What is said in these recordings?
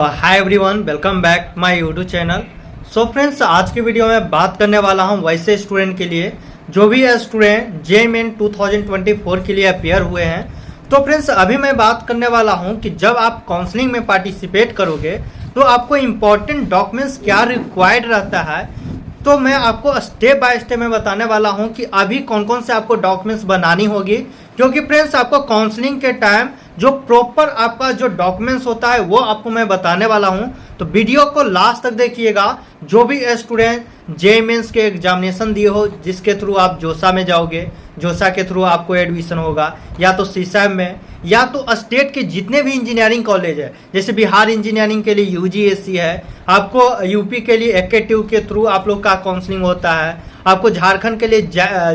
Hi everyone, welcome back my YouTube channel. So friends, आज की video में बात करने वाला हूं वैसे स्टूडेंट के लिए जो भी स्टूडेंट जेईई 2024 के लिए अपेयर हुए हैं। तो फ्रेंड्स, अभी मैं बात करने वाला हूं कि जब आप काउंसलिंग में पार्टिसिपेट करोगे तो आपको इम्पोर्टेंट डॉक्यूमेंट्स क्या रिक्वायर्ड रहता है। तो मैं आपको स्टेप बाय स्टेप में बताने वाला हूं कि अभी कौन कौन से आपको डॉक्यूमेंट्स बनानी होगी, क्योंकि फ्रेंड्स आपको काउंसलिंग के टाइम जो प्रॉपर आपका जो डॉक्यूमेंट्स होता है वो आपको मैं बताने वाला हूं। तो वीडियो को लास्ट तक देखिएगा। जो भी स्टूडेंट जेईई मेंस के एग्जामिनेशन दिए हो, जिसके थ्रू आप जोसा में जाओगे, जोसा के थ्रू आपको एडमिशन होगा, या तो सीसैम में, या तो स्टेट के जितने भी इंजीनियरिंग कॉलेज है, जैसे बिहार इंजीनियरिंग के लिए यूजीएसी है, आपको यूपी के लिए एकेटिव के थ्रू आप लोग का काउंसलिंग होता है, आपको झारखंड के लिए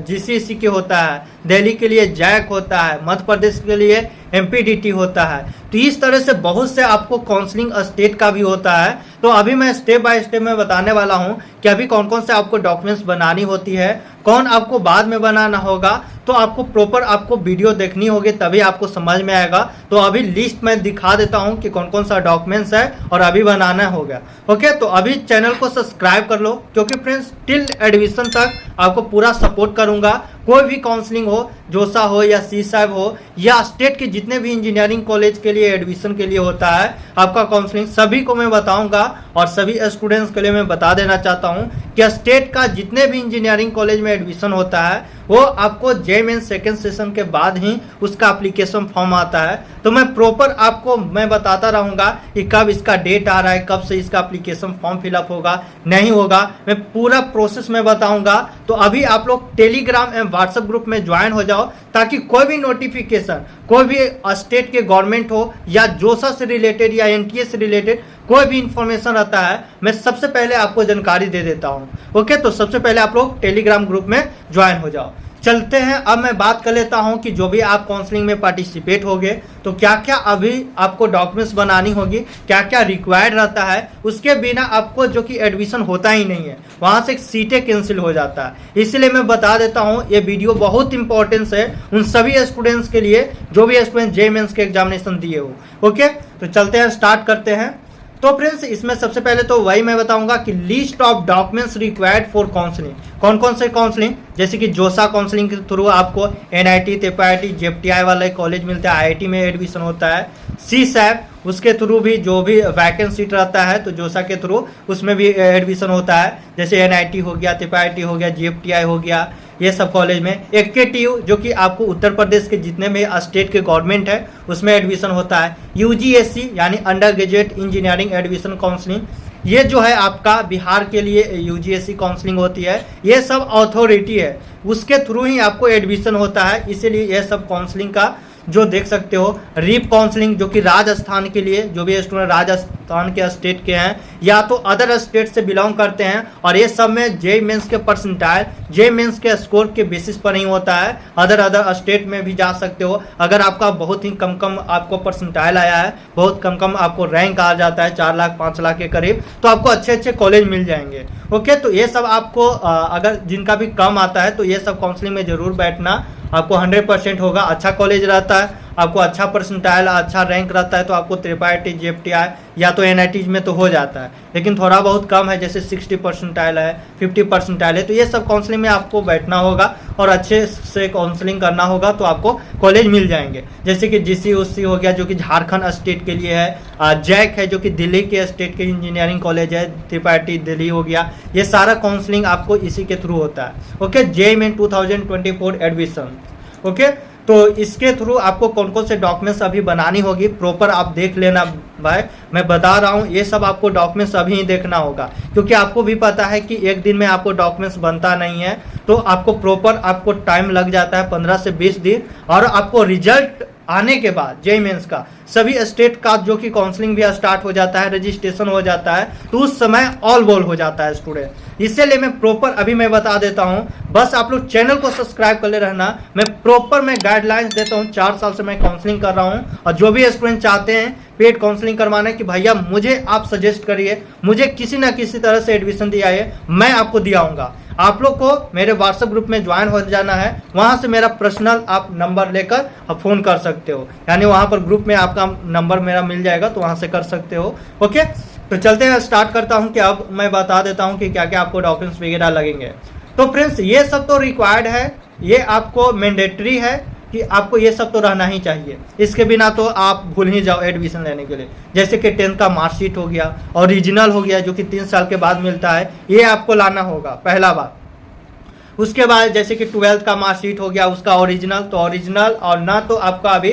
जीसीसी के होता है, दिल्ली के लिए जैक होता है, मध्य प्रदेश के लिए एमपीडीटी होता है। तो इस तरह से बहुत से आपको काउंसलिंग स्टेट का भी होता है। तो अभी मैं स्टेप बाय स्टेप में बताने वाला हूं कि अभी कौन कौन से आपको डॉक्यूमेंट्स बनानी होती है, कौन आपको बाद में बनाना होगा। तो आपको प्रॉपर आपको वीडियो देखनी होगी, तभी आपको समझ में आएगा। तो अभी लिस्ट में दिखा देता हूं कि कौन कौन सा डॉक्यूमेंट्स है और अभी बनाना होगा। ओके, तो अभी चैनल को सब्सक्राइब कर लो, क्योंकि फ्रेंड्स टिल एडमिशन तक आपको पूरा सपोर्ट करूंगा। कोई भी काउंसलिंग हो, जोसा हो या सीसैब हो, या स्टेट के जितने भी इंजीनियरिंग कॉलेज के लिए एडमिशन के लिए होता है आपका काउंसलिंग, सभी को मैं बताऊंगा। और सभी स्टूडेंट्स के लिए मैं बता देना चाहता हूं कि स्टेट का जितने भी इंजीनियरिंग कॉलेज में एडमिशन होता है वो आपको जेईई मेंस सेकेंड सेशन के बाद ही उसका एप्लीकेशन फॉर्म आता है। तो मैं प्रॉपर आपको मैं बताता रहूंगा कि कब इसका डेट आ रहा है, कब से इसका एप्लीकेशन फॉर्म फिलअप होगा, नहीं होगा, मैं पूरा प्रोसेस में बताऊंगा। तो अभी आप लोग टेलीग्राम एवं व्हाट्सएप ग्रुप में ज्वाइन हो जाओ, ताकि कोई भी नोटिफिकेशन, कोई भी स्टेट के गवर्नमेंट हो या जोसा से रिलेटेड या एनटीए से रिलेटेड कोई भी इंफॉर्मेशन रहता है, मैं सबसे पहले आपको जानकारी दे देता हूं। ओके, तो सबसे पहले आप लोग टेलीग्राम ग्रुप में ज्वाइन हो जाओ। चलते हैं, अब मैं बात कर लेता हूं कि जो भी आप काउंसलिंग में पार्टिसिपेट होगे तो क्या क्या अभी आपको डॉक्यूमेंट्स बनानी होगी, क्या क्या रिक्वायर्ड रहता है। उसके बिना आपको जो कि एडमिशन होता ही नहीं है, वहां से सीटें कैंसिल हो जाता है। इसलिए मैं बता देता हूं, ये वीडियो बहुत इंपॉर्टेंस है उन सभी स्टूडेंट्स के लिए जो भी स्टूडेंट जेईई मेंस के एग्जामिनेशन दिए हो। ओके, तो चलते हैं, स्टार्ट करते हैं। तो फ्रेंड्स, इसमें सबसे पहले तो वही मैं बताऊंगा कि list of documents required for counselling. कौन कौन से काउंसलिंग, जैसे कि जोसा काउंसलिंग के थ्रू आपको एनआईटी, तेपाईटी, जेपटीआई वाले कॉलेज मिलता है, आईआईटी में एडमिशन होता है। सीसैब, उसके थ्रू भी जो भी वैकेंट सीट रहता है तो जोसा के थ्रू उसमें भी एडमिशन होता है, जैसे एनआईटी हो गया, तेपाईटी हो गया, जेपटीआई हो गया, ये सब कॉलेज में। एकेटीयू, जो कि आपको उत्तर प्रदेश के जितने भी स्टेट के गवर्नमेंट है उसमें एडमिशन होता है। यूजीएससी यानी under graduate engineering admission counselling, ये जो है आपका बिहार के लिए यूजीएससी काउंसलिंग होती है। ये सब अथॉरिटी है, उसके थ्रू ही आपको एडमिशन होता है, इसीलिए ये सब काउंसलिंग का जो देख सकते हो। रिप काउंसलिंग, जो कि राजस्थान के लिए, जो भी स्टूडेंट राजस्थान के स्टेट के हैं या तो अदर स्टेट से बिलोंग करते हैं, और ये सब में जेईई मेंस के परसेंटाइल, जेईई मेंस के स्कोर के बेसिस पर ही होता है। अदर स्टेट में भी जा सकते हो। अगर आपका बहुत ही कम आपको परसेंटाइल आया है, बहुत कम आपको रैंक आ जाता है 4 लाख 5 लाख के करीब, तो आपको अच्छे अच्छे कॉलेज मिल जाएंगे। ओके, तो ये सब आपको अगर जिनका भी कम आता है तो ये सब काउंसलिंग में जरूर बैठना, आपको 100% होगा। अच्छा कॉलेज रहता है, आपको अच्छा परसेंटाइल, अच्छा रैंक रहता है तो आपको त्रिपाठी, जेपटीआई या तो एनआईटी में तो हो जाता है। लेकिन थोड़ा बहुत कम है, जैसे 60 परसेंटाइल है, 50 परसेंटाइल है, तो ये सब काउंसलिंग में आपको बैठना होगा और अच्छे से काउंसलिंग करना होगा, तो आपको कॉलेज मिल जाएंगे। जैसे कि जीसीयूसी हो गया, जो कि झारखंड स्टेट के लिए है, जैक है जो कि दिल्ली के स्टेट के इंजीनियरिंग कॉलेज है, त्रिपाठी दिल्ली हो गया, ये सारा काउंसलिंग आपको इसी के थ्रू होता है। Okay, JEE mains 2024 admission. Okay, तो इसके थ्रू आपको कौन कौन से डॉक्यूमेंट्स अभी बनानी होगी प्रॉपर आप देख लेना भाई। मैं बता रहा हूँ, ये सब आपको डॉक्यूमेंट्स अभी ही देखना होगा, क्योंकि आपको भी पता है कि एक दिन में आपको डॉक्यूमेंट्स बनता नहीं है। तो आपको प्रॉपर आपको टाइम लग जाता है 15 से 20 दिन। और आपको रिजल्ट आने के बाद जेईई मेंस का सभी स्टेट का जो कि काउंसलिंग भी स्टार्ट हो जाता है, रजिस्ट्रेशन हो जाता है, तो उस समय ऑल बॉल हो जाता है स्टूडेंट। इसलिए मैं प्रॉपर अभी मैं बता देता हूं, बस आप लोग चैनल को सब्सक्राइब कर ले रहना। मैं प्रॉपर मैं गाइडलाइंस देता हूं, 4 साल से मैं काउंसलिंग कर रहा हूं। और जो भी स्टूडेंट चाहते हैं पेड काउंसलिंग करवाना कि भैया मुझे आप सजेस्ट करिए, मुझे किसी ना किसी तरह से एडमिशन दिया है, मैं आपको दिलाऊंगा। आप लोग को मेरे व्हाट्सएप ग्रुप में ज्वाइन हो जाना है। वहाँ से मेरा पर्सनल आप नंबर लेकर आप फ़ोन कर सकते हो, यानी वहाँ पर ग्रुप में आपका नंबर मेरा मिल जाएगा, तो वहाँ से कर सकते हो। ओके, तो चलते हैं, स्टार्ट करता हूँ कि अब मैं बता देता हूँ कि क्या क्या आपको डॉक्यूमेंट्स वगैरह लगेंगे। तो फ्रेंड्स ये सब तो रिक्वायर्ड है, ये आपको मैंडेटरी है कि आपको ये सब तो रहना ही चाहिए। इसके बिना तो आप भूल ही जाओ एडमिशन लेने के लिए। जैसे कि 10th का मार्कशीट हो गया, ओरिजिनल हो गया जो कि 3 साल के बाद मिलता है, ये आपको लाना होगा पहला बात। उसके बाद जैसे कि 12th का मार्कशीट हो गया, उसका ओरिजिनल, तो ओरिजिनल और ना तो आपका अभी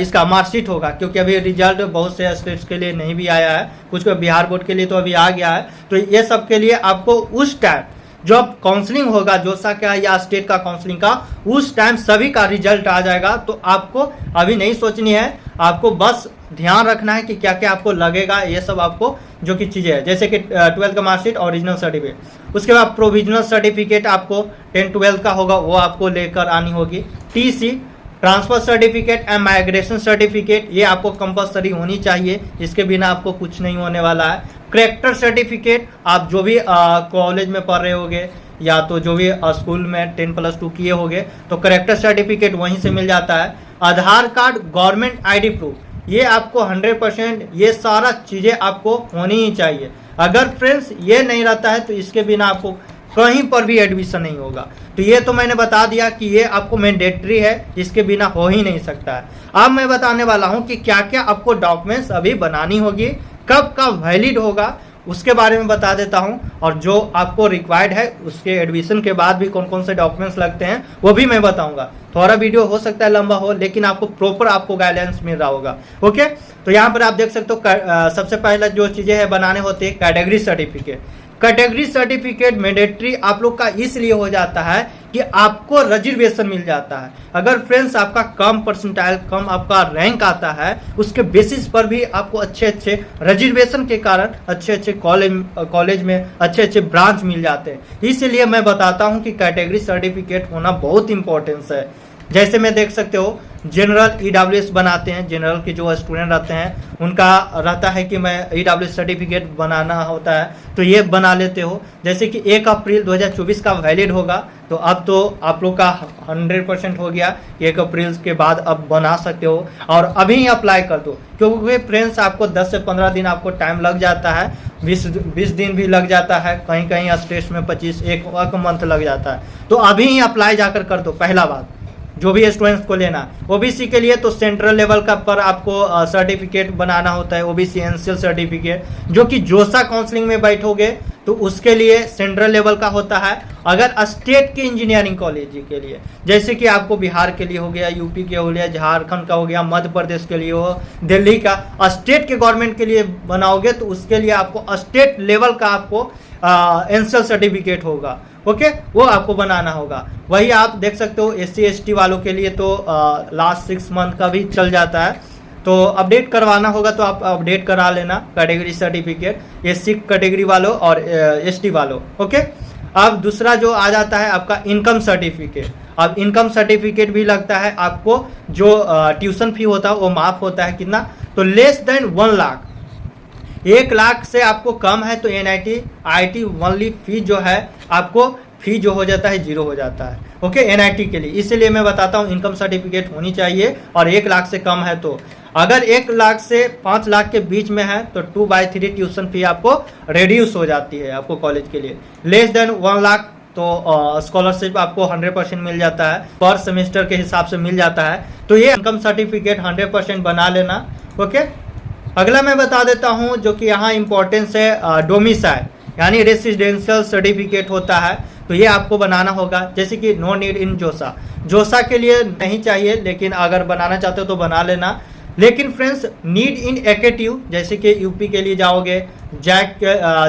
इसका मार्कशीट होगा, क्योंकि अभी रिजल्ट बहुत से स्टेट्स के लिए नहीं भी आया है, कुछ को बिहार बोर्ड के लिए तो अभी आ गया है। तो ये सब के लिए आपको उस टाइम जब काउंसलिंग होगा जोसा का या स्टेट का काउंसलिंग का, उस टाइम सभी का रिजल्ट आ जाएगा। तो आपको अभी नहीं सोचनी है, आपको बस ध्यान रखना है कि क्या क्या आपको लगेगा, ये सब आपको जो कि चीज़ें है, जैसे कि 12th का मार्कशीट, ओरिजिनल सर्टिफिकेट। उसके बाद प्रोविजनल सर्टिफिकेट आपको 10-12 का होगा, वो आपको लेकर आनी होगी। TC, transfer certificate and migration certificate, ये आपको कंपलसरी होनी चाहिए, इसके बिना आपको कुछ नहीं होने वाला है। करेक्टर सर्टिफिकेट, आप जो भी कॉलेज में पढ़ रहे होगे या तो जो भी स्कूल में 10+2 किए होगे, तो करेक्टर सर्टिफिकेट वहीं से मिल जाता है। आधार कार्ड, गवर्नमेंट आईडी प्रूफ, ये आपको 100% ये सारा चीज़ें आपको होनी ही चाहिए। अगर फ्रेंड्स ये नहीं रहता है तो इसके बिना आपको कहीं पर भी एडमिशन नहीं होगा। तो ये तो मैंने बता दिया कि ये आपको मैंडेटरी है, इसके बिना हो ही नहीं सकता है। अब मैं बताने वाला हूँ कि क्या क्या आपको डॉक्यूमेंट्स अभी बनानी होगी, कब का वैलिड होगा, उसके बारे में बता देता हूं। और जो आपको रिक्वायर्ड है उसके एडमिशन के बाद भी कौन कौन से डॉक्यूमेंट्स लगते हैं वो भी मैं बताऊंगा। थोड़ा वीडियो हो सकता है लंबा हो, लेकिन आपको प्रॉपर आपको गाइडेंस मिल रहा होगा। ओके, तो यहाँ पर आप देख सकते हो सबसे पहले जो चीज़ें हैं बनाने होती है category certificate. Category certificate mandatory आप लोग का इसलिए हो जाता है कि आपको रिजर्वेशन मिल जाता है। अगर फ्रेंड्स आपका कम परसेंटाइल, कम आपका रैंक आता है, उसके बेसिस पर भी आपको अच्छे अच्छे रिजर्वेशन के कारण अच्छे अच्छे कॉलेज में अच्छे अच्छे ब्रांच मिल जाते हैं। इसीलिए मैं बताता हूं कि कैटेगरी सर्टिफिकेट होना बहुत इंपॉर्टेंस है। जैसे मैं देख सकते हो जनरल EWS बनाते हैं, जनरल के जो स्टूडेंट रहते हैं उनका रहता है कि मैं EWS सर्टिफिकेट बनाना होता है, तो ये बना लेते हो। जैसे कि 1 अप्रैल 2024 का वैलिड होगा, तो अब तो आप लोग का 100% हो गया, 1 अप्रैल के बाद अब बना सकते हो और अभी ही अप्लाई कर दो। क्योंकि फ्रेंड्स आपको 10 से 15 दिन आपको टाइम लग जाता है, 20 दिन भी लग जाता है, कहीं कहीं स्टेट्स में 25 एक मंथ लग जाता है। तो अभी ही अप्लाई जाकर कर दो। पहला बात, जो भी स्टूडेंट्स को लेना, ओबीसी के लिए तो सेंट्रल लेवल का पर आपको सर्टिफिकेट बनाना होता है, ओबीसी एनसीएल सर्टिफिकेट, जो कि जोसा काउंसलिंग में बैठोगे तो उसके लिए सेंट्रल लेवल का होता है। अगर स्टेट के इंजीनियरिंग कॉलेज के लिए, जैसे कि आपको बिहार के लिए हो गया, यूपी के हो गया, झारखंड का हो गया, मध्य प्रदेश के लिए हो, दिल्ली का, स्टेट के गवर्नमेंट के लिए बनाओगे तो उसके लिए आपको स्टेट लेवल का आपको एनसीएल सर्टिफिकेट होगा। ओके, वो आपको बनाना होगा। वही आप देख सकते हो SC ST वालों के लिए तो लास्ट 6 मंथ का भी चल जाता है, तो अपडेट करवाना होगा तो आप अपडेट करा लेना कैटेगरी सर्टिफिकेट, SC कैटेगरी वालों और ST वालों। ओके, अब दूसरा जो आ जाता है आपका इनकम सर्टिफिकेट। अब इनकम सर्टिफिकेट भी लगता है आपको, जो ट्यूशन फी होता है वो माफ होता है, कितना, तो लेस देन 1 लाख, 1 लाख से आपको कम है तो NIT IIT ओनली फी जो है आपको फी जो हो जाता है 0 हो जाता है। ओके, NIT के लिए इसलिए मैं बताता हूँ इनकम सर्टिफिकेट होनी चाहिए, और 1 लाख से कम है तो, अगर 1 लाख से 5 लाख के बीच में है तो 2/3 ट्यूशन फी आपको रिड्यूस हो जाती है आपको कॉलेज के लिए। लेस देन 1 लाख तो स्कॉलरशिप आपको 100% मिल जाता है, पर सेमेस्टर के हिसाब से मिल जाता है। तो ये इनकम सर्टिफिकेट 100% बना लेना। ओके, अगला मैं बता देता हूँ जो कि यहाँ इंपॉर्टेंस है डोमिसाइल, यानी रेसिडेंशियल सर्टिफिकेट होता है, तो ये आपको बनाना होगा। जैसे कि नो नीड इन जोसा के लिए नहीं चाहिए, लेकिन अगर बनाना चाहते हो तो बना लेना। लेकिन फ्रेंड्स नीड इन एकेटिव, जैसे कि यूपी के लिए जाओगे, जैक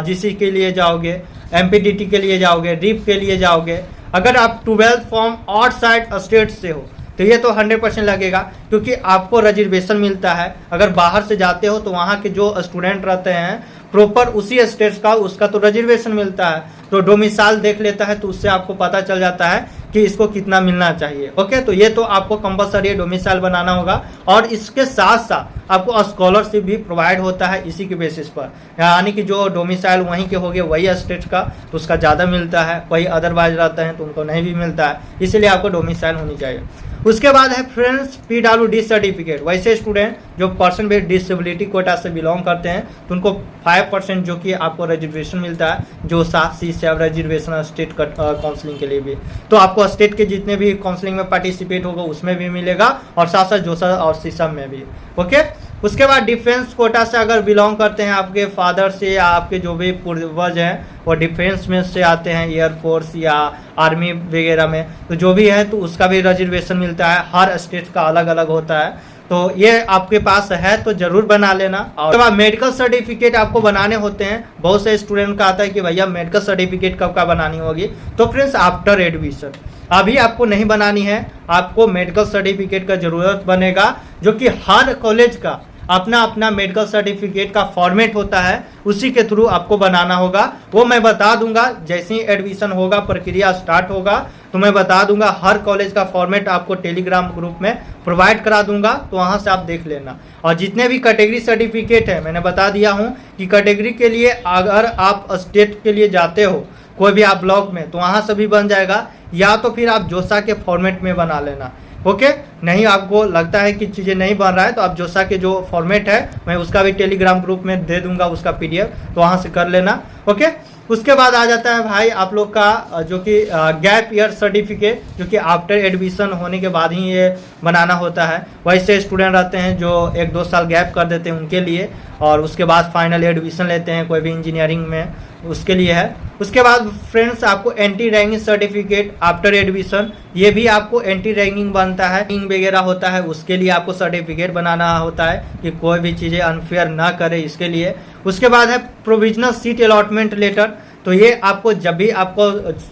GC के लिए जाओगे, MPDT के लिए जाओगे, RIP के लिए जाओगे, अगर आप 12th फॉर्म आउटसाइड स्टेट से हो तो ये तो 100% लगेगा, क्योंकि आपको रिजर्वेशन मिलता है। अगर बाहर से जाते हो तो वहाँ के जो स्टूडेंट रहते हैं प्रॉपर उसी स्टेट्स का, उसका तो रिजर्वेशन मिलता है, तो डोमिसाइल देख लेता है तो उससे आपको पता चल जाता है कि इसको कितना मिलना चाहिए। ओके, तो ये तो आपको कंपलसरी डोमिसाइल बनाना होगा और इसके साथ साथ आपको स्कॉलरशिप भी प्रोवाइड होता है इसी के बेसिस पर, यानी कि जो डोमिसाइल वहीं के हो गए वही स्टेट का तो उसका ज़्यादा मिलता है, वही अदरवाइज रहते हैं तो उनको नहीं भी मिलता है, इसीलिए आपको डोमिसाइल होनी चाहिए। उसके बाद है फ्रेंड्स PWD सर्टिफिकेट। वैसे स्टूडेंट जो पर्सन विद डिसेबिलिटी कोटा से बिलोंग करते हैं तो उनको 5% जो कि आपको रिजर्वेशन मिलता है, जो 7C से रिजर्वेशन स्टेट काउंसलिंग के लिए भी, तो आपको स्टेट के जितने भी काउंसलिंग में पार्टिसिपेट होगा उसमें भी मिलेगा और साथ साथ जोसा और सीसम में भी। ओके, उसके बाद डिफेंस कोटा से अगर बिलोंग करते हैं, आपके फादर से या आपके जो भी पूर्वज हैं वो डिफेंस में से आते हैं, एयरफोर्स या आर्मी वगैरह में, तो जो भी है तो उसका भी रिजर्वेशन मिलता है। हर स्टेट का अलग अलग होता है, तो ये आपके पास है तो जरूर बना लेना। और उसके बाद मेडिकल सर्टिफिकेट आपको बनाने होते हैं। बहुत से स्टूडेंट का आता है कि भैया मेडिकल सर्टिफिकेट कब का बनानी होगी, तो फ्रेंड्स आफ्टर एडमिशन, अभी आपको नहीं बनानी है, आपको मेडिकल सर्टिफिकेट का जरूरत बनेगा, जो कि हर कॉलेज का अपना अपना मेडिकल सर्टिफिकेट का फॉर्मेट होता है, उसी के थ्रू आपको बनाना होगा। वो मैं बता दूंगा जैसे ही एडमिशन होगा, प्रक्रिया स्टार्ट होगा तो मैं बता दूंगा। हर कॉलेज का फॉर्मेट आपको टेलीग्राम ग्रुप में प्रोवाइड करा दूंगा, तो वहाँ से आप देख लेना। और जितने भी कैटेगरी सर्टिफिकेट है मैंने बता दिया हूँ कि कैटेगरी के लिए अगर आप स्टेट के लिए जाते हो कोई भी आप ब्लॉक में, तो वहाँ से भी बन जाएगा, या तो फिर आप जोसा के फॉर्मेट में बना लेना। ओके, नहीं आपको लगता है कि चीज़ें नहीं बन रहा है तो आप जोसा के जो फॉर्मेट है मैं उसका भी टेलीग्राम ग्रुप में दे दूंगा उसका PDF, तो वहाँ से कर लेना। ओके, उसके बाद आ जाता है भाई आप लोग का जो कि गैप ईयर सर्टिफिकेट, जो कि आफ्टर एडमिशन होने के बाद ही ये बनाना होता है। वैसे स्टूडेंट रहते हैं जो 1-2 साल गैप कर देते हैं उनके लिए, और उसके बाद फाइनल एडमिशन लेते हैं कोई भी इंजीनियरिंग में, उसके लिए है। उसके बाद फ्रेंड्स आपको anti ranking certificate after admission, ये भी आपको एंटी रैंकिंग बनता है, रैंकिंग वगैरह होता है, उसके लिए आपको सर्टिफिकेट बनाना होता है कि कोई भी चीज़ें अनफेयर ना करे, इसके लिए। उसके बाद है प्रोविजनल सीट अलॉटमेंट लेटर, तो ये आपको जब भी आपको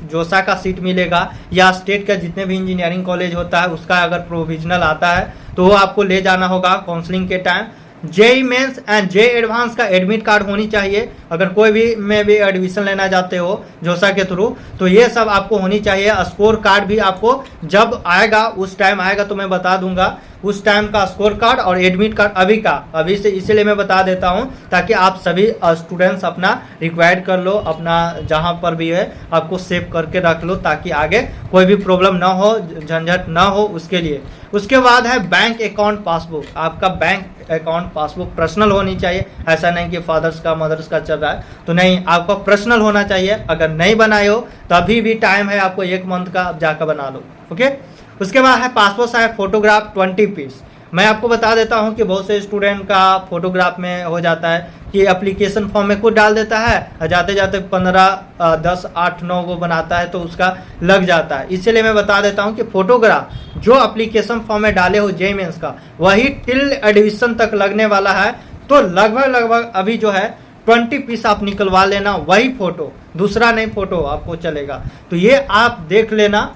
जोसा का सीट मिलेगा या स्टेट का जितने भी इंजीनियरिंग कॉलेज होता है उसका अगर प्रोविजनल आता है तो वो आपको ले जाना होगा काउंसलिंग के time. JEE mains and JEE advance का एडमिट कार्ड होनी चाहिए, अगर कोई भी में भी एडमिशन लेना चाहते हो जोसा के थ्रू, तो ये सब आपको होनी चाहिए। स्कोर कार्ड भी आपको जब आएगा उस टाइम आएगा तो मैं बता दूंगा उस टाइम का स्कोर कार्ड और एडमिट कार्ड अभी से, इसीलिए मैं बता देता हूं ताकि आप सभी स्टूडेंट्स अपना रिक्वायर्ड कर लो, अपना जहां पर भी है आपको सेव करके रख लो ताकि आगे कोई भी प्रॉब्लम ना हो, झंझट ना हो, उसके लिए। उसके बाद है बैंक अकाउंट पासबुक, आपका बैंक अकाउंट पासबुक पर्सनल होनी चाहिए, ऐसा नहीं कि फादर्स का मदर्स का चल रहा है तो नहीं, आपका पर्सनल होना चाहिए। अगर नहीं बनाए हो तो अभी भी टाइम है, आपको 1 मंथ का जाकर बना लो। ओके, उसके बाद है पासपोर्ट साइज फोटोग्राफ 20 पीस। मैं आपको बता देता हूं कि बहुत से स्टूडेंट का फोटोग्राफ में हो जाता है कि एप्लीकेशन फॉर्म में खुद डाल देता है, जाते जाते 15, 10, 8, 9 वो बनाता है तो उसका लग जाता है। इसलिए मैं बता देता हूं कि फोटोग्राफ जो एप्लीकेशन फॉर्म में डाले हो JEE मेंस का वही टिल एडमिशन तक लगने वाला है, तो लगभग अभी जो है 20 पीस आप निकलवा लेना, वही फोटो, दूसरा नहीं फोटो आपको चलेगा। तो ये आप देख लेना,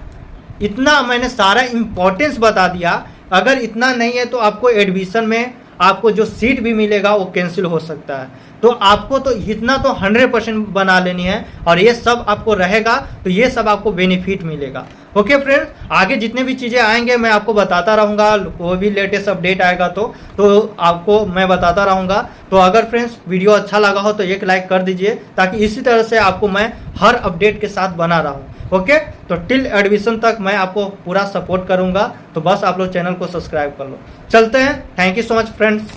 इतना मैंने सारा इम्पोर्टेंस बता दिया। अगर इतना नहीं है तो आपको एडमिशन में आपको जो सीट भी मिलेगा वो कैंसिल हो सकता है, तो आपको तो इतना तो 100% बना लेनी है और ये सब आपको रहेगा तो ये सब आपको बेनिफिट मिलेगा। ओके फ्रेंड्स, आगे जितने भी चीज़ें आएंगे मैं आपको बताता रहूँगा, कोई भी लेटेस्ट अपडेट आएगा तो आपको मैं बताता रहूँगा। तो अगर फ्रेंड्स वीडियो अच्छा लगा हो तो एक लाइक कर दीजिए ताकि इसी तरह से आपको मैं हर अपडेट के साथ बना रहा हूँ। ओके, तो टिल एडमिशन तक मैं आपको पूरा सपोर्ट करूँगा, तो बस आप लोग चैनल को सब्सक्राइब कर लो। चलते हैं, thank you so much friends.